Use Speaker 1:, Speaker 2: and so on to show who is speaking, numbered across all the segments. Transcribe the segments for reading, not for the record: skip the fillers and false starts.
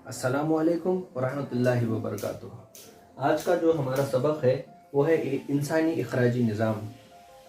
Speaker 1: अस्सलामुअलैकुम वरहमतुल्लाहि वबरकातुहू। आज का जो हमारा सबक है वो है इंसानी इखराजी निज़ाम।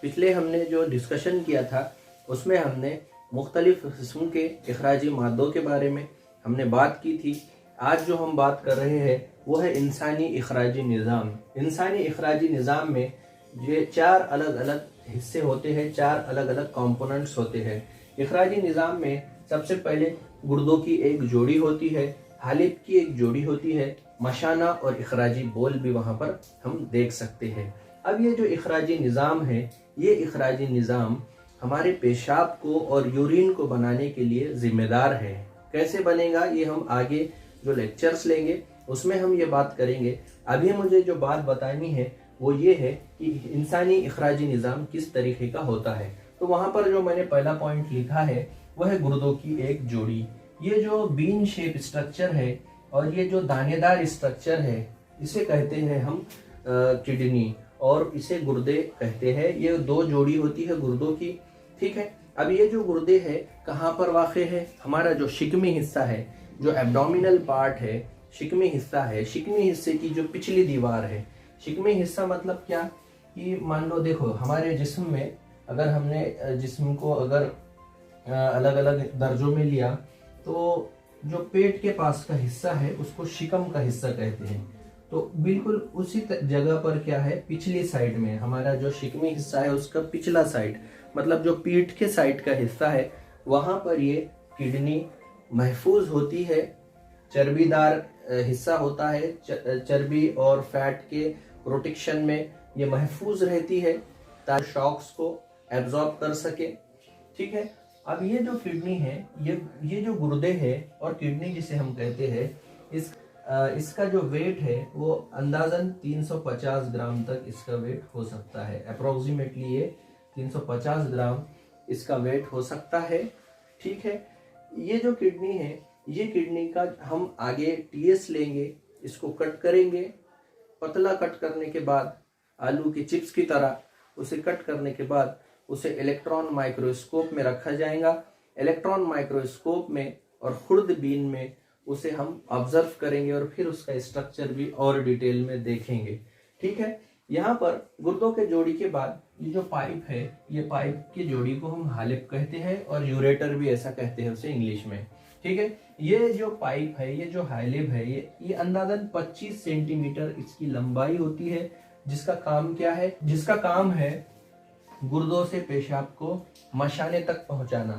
Speaker 1: पिछले हमने जो डिस्कशन किया था उसमें हमने मुख्तलिफ़ किस्म के इखराजी मादों के बारे में हमने बात की थी। आज जो हम बात कर रहे हैं वो है इंसानी इखराजी निज़ाम। इंसानी इखराजी निज़ाम में ये चार अलग अलग हिस्से होते हैं, चार अलग अलग कंपोनेंट्स होते हैं। इखराजी निज़ाम में सबसे पहले गुर्दों की एक जोड़ी होती है, हालिब की एक जोड़ी होती है, मशाना और इखराजी बोल भी वहाँ पर हम देख सकते हैं। अब ये जो इखराजी निज़ाम है, ये इखराजी निज़ाम हमारे पेशाब को और यूरिन को बनाने के लिए ज़िम्मेदार है। कैसे बनेगा ये हम आगे जो लेक्चर्स लेंगे उसमें हम ये बात करेंगे। अभी मुझे जो बात बतानी है वो ये है कि इंसानी इखराजी निज़ाम किस तरीके का होता है। तो वहाँ पर जो मैंने पहला पॉइंट लिखा है वह है गुर्दों की एक जोड़ी। ये जो बीन शेप स्ट्रक्चर है और ये जो दानेदार स्ट्रक्चर है इसे कहते हैं हम किडनी, और इसे गुर्दे कहते हैं। ये दो जोड़ी होती है गुर्दों की, ठीक है। अब ये जो गुर्दे है कहाँ पर वाक़े है? हमारा जो शिकमी हिस्सा है, जो एब्डोमिनल पार्ट है, शिकमी हिस्सा है, शिकमी हिस्से की जो पिछली दीवार है। शिकमी हिस्सा मतलब क्या कि मान लो देखो हमारे जिस्म में अगर हमने जिस्म को अगर अलग अलग दर्जों में लिया तो जो पेट के पास का हिस्सा है उसको शिकम का हिस्सा कहते हैं। तो बिल्कुल उसी जगह पर क्या है, पिछली साइड में हमारा जो शिकमी हिस्सा है उसका पिछला साइड मतलब जो पीठ के साइड का हिस्सा है वहाँ पर ये किडनी महफूज होती है। चर्बीदार हिस्सा होता है, चर्बी और फैट के प्रोटेक्शन में ये महफूज रहती है ताकि शॉक्स को एब्जॉर्ब कर सके, ठीक है। अब ये जो किडनी है, ये जो गुर्दे है और किडनी जिसे हम कहते हैं, इसका जो वेट है वो अंदाजन 350 ग्राम तक इसका वेट हो सकता है। अप्रोक्सीमेटली ये 350 ग्राम इसका वेट हो सकता है, ठीक है। ये जो किडनी है, ये किडनी का हम आगे टीएस लेंगे, इसको कट करेंगे। पतला कट करने के बाद आलू की चिप्स की तरह उसे कट करने के बाद उसे इलेक्ट्रॉन माइक्रोस्कोप में रखा जाएगा। इलेक्ट्रॉन माइक्रोस्कोप में और खुर्दबीन में उसे हम ऑब्जर्व करेंगे और फिर उसका स्ट्रक्चर भी और डिटेल में देखेंगे, ठीक है। यहाँ पर गुर्दों के जोड़ी के बाद ये जो पाइप है, ये पाइप की जोड़ी को हम हालिब कहते हैं और यूरेटर भी ऐसा कहते हैं उसे इंग्लिश में, ठीक है। ये जो पाइप है, ये जो हालिब है, ये अंदाजन 25 सेंटीमीटर इसकी लंबाई होती है। जिसका काम क्या है? जिसका काम है गुर्दों से पेशाब को मशाने तक पहुंचाना।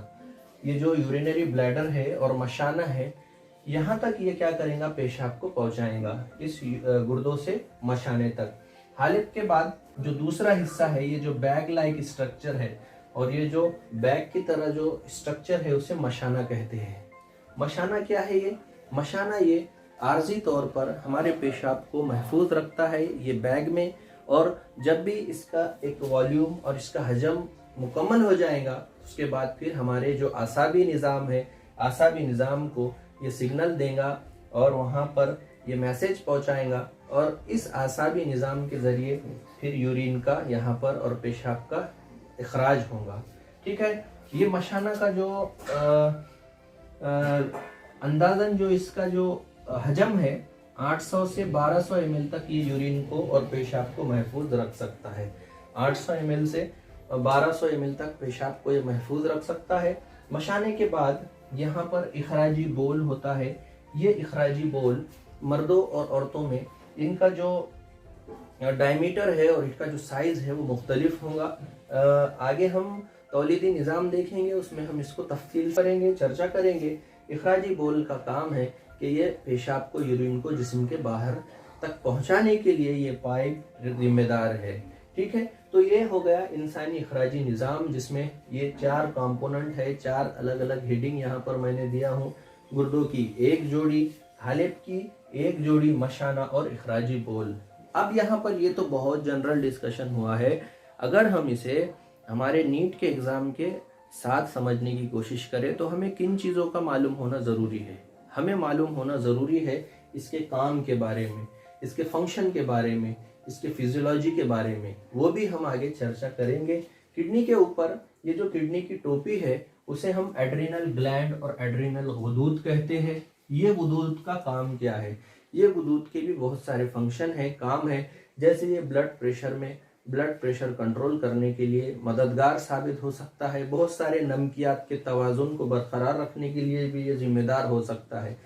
Speaker 1: ये जो यूरिनरी ब्लैडर है और मशाना है, यहाँ तक ये क्या करेगा, पेशाब को पहुंचाएगा इस गुर्दों से मशाने तक। हालिब के बाद जो दूसरा हिस्सा है, ये जो बैग लाइक स्ट्रक्चर है और ये जो बैग की तरह जो स्ट्रक्चर है उसे मशाना कहते हैं। मशाना क्या है? ये मशाना ये आर्जी तौर पर हमारे पेशाब को महफूज रखता है ये बैग में, और जब भी इसका एक वॉल्यूम और इसका हजम मुकम्मल हो जाएगा उसके बाद फिर हमारे जो आसाबी निज़ाम है, आसाबी निज़ाम को ये सिग्नल देगा और वहाँ पर ये मैसेज पहुँचाएगा और इस आसाबी निज़ाम के ज़रिए फिर यूरिन का यहाँ पर और पेशाब का इखराज होगा, ठीक है। ये मशाना का जो अंदाज़न जो इसका जो हजम है 800 से 1200 ml तक ये यूरिन को और पेशाब को महफूज रख सकता है। 800 ml से 1200 ml तक पेशाब को ये महफूज रख सकता है। मशाने के बाद यहाँ पर इखराजी बोल होता है। ये इखराजी बोल मर्दों और औरतों में इनका जो डायमीटर है और इसका जो साइज़ है वो मुख्तलिफ होगा। आगे हम तौलीदी निज़ाम देखेंगे, उसमें हम इसको तफसील करेंगे, चर्चा करेंगे। इखराजी बोल का काम है कि ये पेशाब को, यूरिन को जिस्म के बाहर तक पहुंचाने के लिए ये पाइप जिम्मेदार है, ठीक है। तो ये हो गया इंसानी इखराजी निज़ाम, जिसमें ये चार कंपोनेंट है, चार अलग अलग हेडिंग यहाँ पर मैंने दिया हूँ। गुर्दों की एक जोड़ी, हालिब की एक जोड़ी, मशाना और इखराजी बोल। अब यहाँ पर ये तो बहुत जनरल डिस्कशन हुआ है। अगर हम इसे हमारे नीट के एग्ज़ाम के साथ समझने की कोशिश करें तो हमें किन चीज़ों का मालूम होना ज़रूरी है? हमें मालूम होना ज़रूरी है इसके काम के बारे में, इसके फंक्शन के बारे में, इसके फिजियोलॉजी के बारे में, वो भी हम आगे चर्चा करेंगे। किडनी के ऊपर ये जो किडनी की टोपी है उसे हम एड्रिनल ग्लैंड और एड्रिनल गुदूद कहते हैं। ये गुदूद का काम क्या है। ये गुदूद के भी बहुत सारे फंक्शन है, काम है। जैसे ये ब्लड प्रेशर कंट्रोल करने के लिए मददगार साबित हो सकता है। बहुत सारे नमकियात के तवाज़ुन को बरकरार रखने के लिए भी ये जिम्मेदार हो सकता है।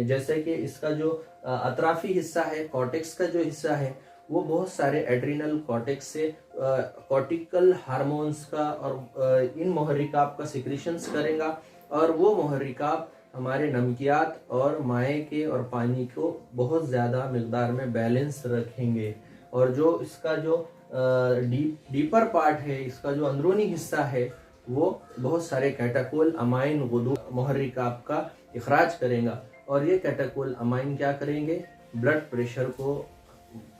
Speaker 1: जैसे कि इसका जो अतराफी हिस्सा है, कॉर्टेक्स का जो हिस्सा है, वो बहुत सारे एड्रिनल कॉर्टेक्स से कॉर्टिकल हार्मोन्स का और इन मुहर्रिकात का सिक्रीशंस करेगा, और वो मुहर्रिकात हमारे नमकियात और माए के और पानी को बहुत ज़्यादा मिकदार में बैलेंस रखेंगे। और जो इसका जो डीपर पार्ट है, इसका जो अंदरूनी हिस्सा है, वो बहुत सारे कैटाकोल अमाइन गुदूद मुहर्रिकात का इखराज करेगा। और ये कैटाकोल अमाइन क्या करेंगे, ब्लड प्रेशर को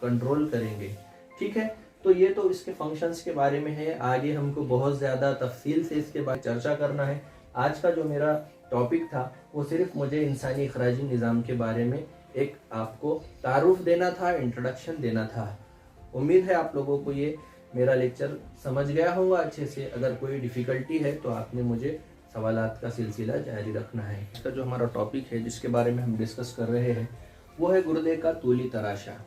Speaker 1: कंट्रोल करेंगे। ठीक है, तो ये तो इसके फंक्शंस के बारे में है। आगे हमको बहुत ज़्यादा तफसील से इसके बारे में चर्चा करना है। आज का जो मेरा टॉपिक था वो सिर्फ मुझे इंसानी इखराजी निज़ाम के बारे में एक आपको तारुफ देना था, इंट्रोडक्शन देना था। उम्मीद है आप लोगों को ये मेरा लेक्चर समझ गया होगा अच्छे से। अगर कोई डिफ़िकल्टी है तो आपने मुझे सवालात का सिलसिला जारी रखना है। इसका जो हमारा टॉपिक है जिसके बारे में हम डिस्कस कर रहे हैं वो है गुर्दे का तूली तराशा।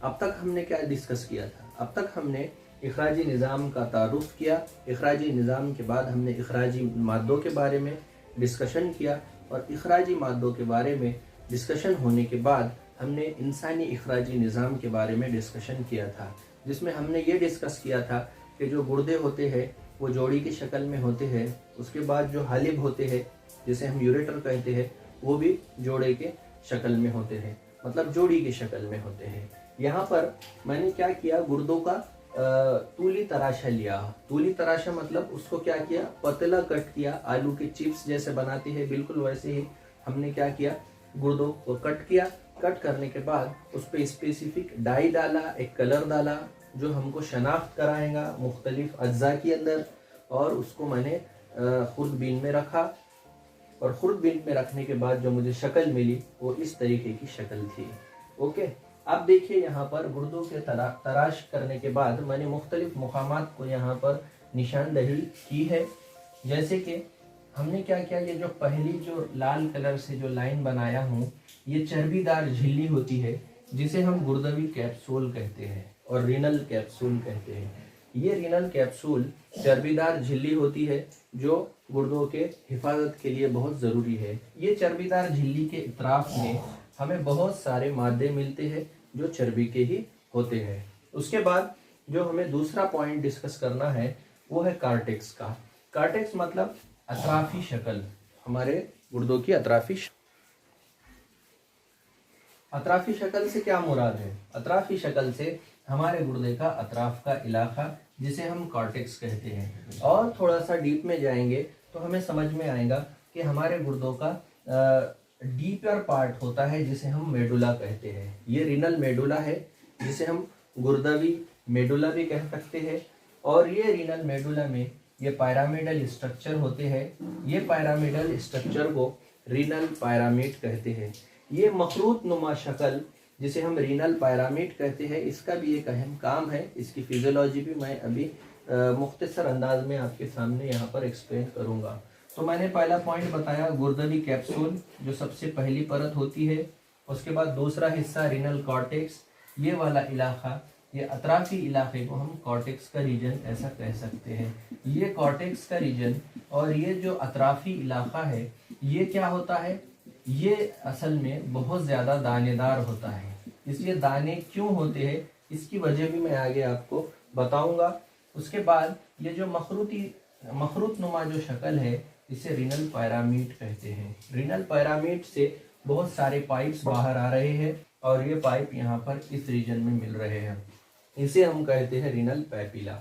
Speaker 1: अब तक हमने क्या डिस्कस किया था? अब तक हमने इखराजी निज़ाम का तारुफ किया। इखराजी निज़ाम के बाद हमने इखराजी मादों के बारे में डिस्कशन किया, और इखराजी मादों के बारे में डिस्कशन होने के बाद हमने इंसानी इखराजी निज़ाम के बारे में डिस्कशन किया था, जिसमें हमने ये डिस्कस किया था कि जो गुर्दे होते हैं वो जोड़ी की शक्ल में होते हैं। उसके बाद जो हालिब होते हैं, जिसे हम यूरेटर कहते हैं, वो भी जोड़े के शक्ल में होते हैं, मतलब जोड़ी की शक्ल में होते हैं। यहाँ पर मैंने क्या किया, गुर्दों का तूली तराशा लिया। तूली तराशा मतलब उसको क्या किया, पतला कट किया। आलू के चिप्स जैसे बनाते हैं बिल्कुल वैसे ही हमने क्या किया, गुर्दों को कट किया। कट करने के बाद उस पर स्पेसिफिक डाई डाला, एक कलर डाला जो हमको शनाख्त कराएगा मुख्तलिफ अज्जा के अंदर, और उसको मैंने खुर्दबीन में रखा। और खुर्दबीन में रखने के बाद जो मुझे शक्ल मिली वो इस तरीके की शक्ल थी। ओके, अब देखिए यहाँ पर गुर्दों के तराश करने के बाद मैंने मुख्तलिफ मुकामात को यहाँ पर निशानदही की है। जैसे कि हमने क्या किया, ये जो पहली जो लाल कलर से जो लाइन बनाया हूँ, ये चर्बीदार झिल्ली होती है जिसे हम गुर्दवी कैप्सूल कहते हैं और रीनल कैप्सूल कहते हैं। ये रीनल कैप्सूल चर्बीदार झिल्ली होती है जो गुर्दों के हिफाजत के लिए बहुत ज़रूरी है। ये चर्बीदार झिल्ली के इतराफ में हमें बहुत सारे मादे मिलते हैं जो चर्बी के ही होते हैं। उसके बाद जो हमें दूसरा पॉइंट डिस्कस करना है वो है कार्टेक्स का। कार्टेक्स मतलब अतराफी शक्ल, हमारे गुर्दों की अतराफी शक्ल से क्या मुराद है? अतराफी शक्ल से हमारे गुर्दे का अतराफ का इलाका जिसे हम कॉर्टेक्स कहते हैं। और थोड़ा सा डीप में जाएंगे तो हमें समझ में आएगा कि हमारे गुर्दों का डीपर पार्ट होता है जिसे हम मेडुला कहते हैं। ये रीनल मेडुला है जिसे हम गुर्दवी मेडुला भी कह सकते हैं। और ये रीनल मेडुला में ये पैरामिडल स्ट्रक्चर होते हैं। ये पैरामिडल स्ट्रक्चर को रीनल पैरामिड कहते हैं। ये मखरूत नुमा शक्ल जिसे हम रीनल पैरामिड कहते हैं, इसका भी एक अहम काम है। इसकी फिजियोलॉजी भी मैं अभी मुख्तसर अंदाज में आपके सामने यहाँ पर एक्सप्लेन करूँगा। तो मैंने पहला पॉइंट बताया गुर्दवी कैप्सूल जो सबसे पहली परत होती है। उसके बाद दूसरा हिस्सा रीनल कॉर्टेक्स, ये वाला इलाका, ये अतराफी इलाके को हम कॉर्टेक्स का रीजन ऐसा कह सकते हैं। ये कॉर्टेक्स का रीजन और ये जो अतराफी इलाका है ये क्या होता है, ये असल में बहुत ज़्यादा दानेदार होता है। इसलिए दाने क्यों होते हैं इसकी वजह भी मैं आगे आपको बताऊंगा। उसके बाद ये जो मखरूत नुमा जो शक्ल है इसे रीनल पैरामिड कहते हैं। रीनल पैरामिड से बहुत सारे पाइप्स बाहर आ रहे हैं और ये पाइप यहाँ पर इस रीजन में मिल रहे हैं, इसे हम कहते हैं रीनल पैपिला।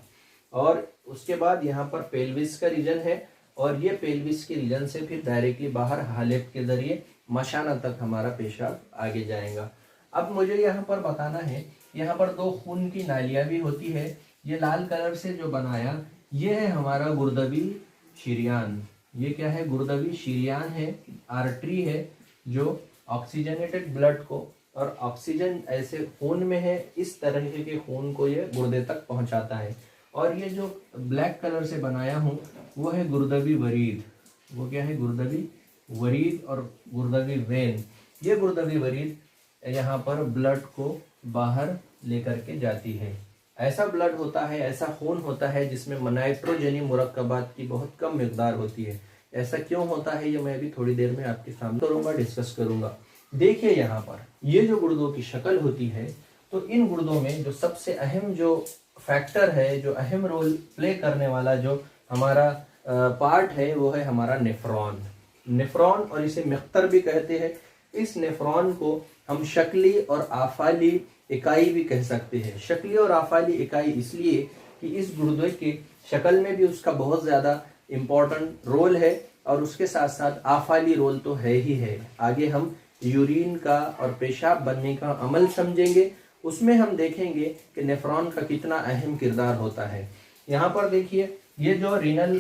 Speaker 1: और उसके बाद यहाँ पर पेल्विस का रीजन है और ये पेल्विस के रीजन से फिर डायरेक्टली बाहर हालेप के जरिए मशाना तक हमारा पेशाब आगे जाएगा। अब मुझे यहाँ पर बताना है, यहाँ पर दो खून की नालियाँ भी होती है। ये लाल कलर से जो बनाया ये है हमारा गुर्दवी शिरियान। ये क्या है, गुर्दवी शिरियान है, आर्टरी है जो ऑक्सीजनेटेड ब्लड को, और ऑक्सीजन ऐसे खून में है इस तरह के खून को ये गुर्दे तक पहुंचाता है। और ये जो ब्लैक कलर से बनाया हूँ वो है गुर्दवी वरीद। वो क्या है, गुर्दवी वरीद और गुर्दवी वेन। ये गुर्दवी वरीद यहाँ पर ब्लड को बाहर लेकर के जाती है। ऐसा ब्लड होता है, ऐसा खून होता है जिसमें नाइट्रोजनी मुरक्कबात की बहुत कम मिकदार होती है। ऐसा क्यों होता है ये मैं भी थोड़ी देर में आपके सामने करूँगा, डिस्कस करूँगा। देखिए यहाँ पर ये जो गुर्दों की शक्ल होती है, तो इन गुर्दों में जो सबसे अहम जो फैक्टर है, जो अहम रोल प्ले करने वाला जो हमारा पार्ट है, वो है हमारा नेफ्रॉन। नेफ्रॉन, और इसे मिख्तर भी कहते हैं। इस नेफ्रॉन को हम शक्ली और आफाली इकाई भी कह सकते हैं। शक्ली और आफाली इकाई इसलिए कि इस गुर्दे के शक्ल में भी उसका बहुत ज़्यादा इम्पोर्टेंट रोल है, और उसके साथ साथ आफाली रोल तो है ही है। आगे हम यूरिन का और पेशाब बनने का अमल समझेंगे, उसमें हम देखेंगे कि नेफ्रॉन का कितना अहम किरदार होता है। यहाँ पर देखिए ये जो रीनल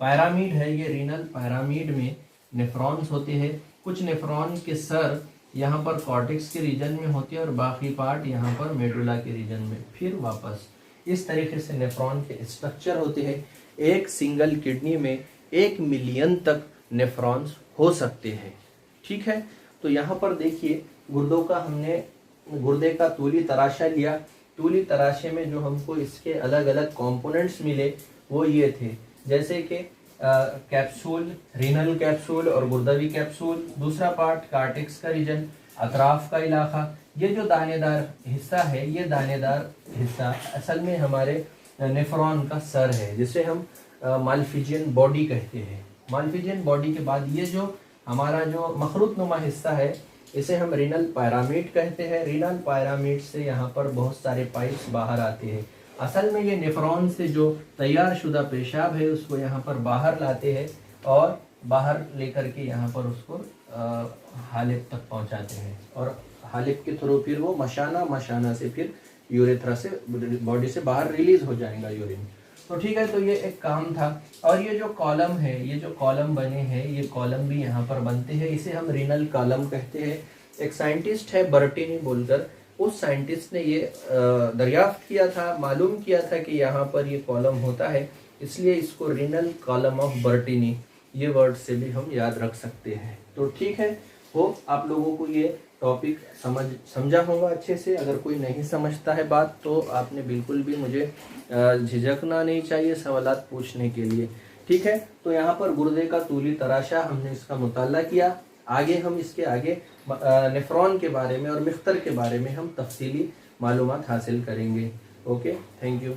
Speaker 1: पैरामिड है, ये रीनल पैरामिड में नेफ्रॉन्स होते हैं। कुछ नेफ्रॉन के सर यहाँ पर कॉर्टेक्स के रीजन में होती है और बाकी पार्ट यहाँ पर मेडुला के रीजन में। फिर वापस इस तरीके से नेफ्रॉन के स्ट्रक्चर होते हैं। एक सिंगल किडनी में 1 मिलियन तक नेफ्रॉन्स हो सकते हैं। ठीक है, तो यहाँ पर देखिए हमने गुर्दे का तूली तराशा लिया। तूली तराशे में जो हमको इसके अलग अलग कंपोनेंट्स मिले वो ये थे, जैसे कि कैप्सूल, रीनल कैप्सूल और गुर्दवी कैप्सूल। दूसरा पार्ट कार्टेक्स का रीजन, अतराफ का इलाका। ये जो दानेदार हिस्सा है, ये दानेदार हिस्सा असल में हमारे नेफ्रॉन का सर है, जिसे हम मालफिजियन बॉडी कहते हैं। मालफिजियन बॉडी के बाद ये जो हमारा जो मखरूत नुमा हिस्सा है, इसे हम रीनल पैरामिड कहते हैं। रीनल पैरामिड से यहाँ पर बहुत सारे पाइप्स बाहर आते हैं। असल में ये नेफ्रॉन से जो तैयार शुदा पेशाब है उसको यहाँ पर बाहर लाते हैं और बाहर लेकर के यहाँ पर उसको हालिब तक पहुँचाते हैं, और हालिब के थ्रू फिर वो मशाना से फिर यूरेथ्रा से बॉडी से बाहर रिलीज हो जाएगा यूरिन। तो ठीक है, तो ये एक काम था। और ये जो कॉलम है, ये जो कॉलम बने हैं, ये कॉलम भी यहाँ पर बनते हैं, इसे हम रीनल कॉलम कहते हैं। एक साइंटिस्ट है बर्टीनी बोलकर, उस साइंटिस्ट ने ये दरियाफ्त किया था, मालूम किया था कि यहाँ पर ये कॉलम होता है, इसलिए इसको रीनल कॉलम ऑफ बर्टीनी ये वर्ड से भी हम याद रख सकते हैं। तो ठीक है, होप आप लोगों को ये टॉपिक समझा होगा अच्छे से। अगर कोई नहीं समझता है बात तो आपने बिल्कुल भी मुझे झिझकना नहीं चाहिए सवालात पूछने के लिए। ठीक है, तो यहाँ पर गुर्दे का तूली तराशा हमने इसका मुताला किया। आगे हम इसके आगे नेफ्रॉन के बारे में और मिख्तर के बारे में हम तफसीली मालूमात हासिल करेंगे। Okay, thank you.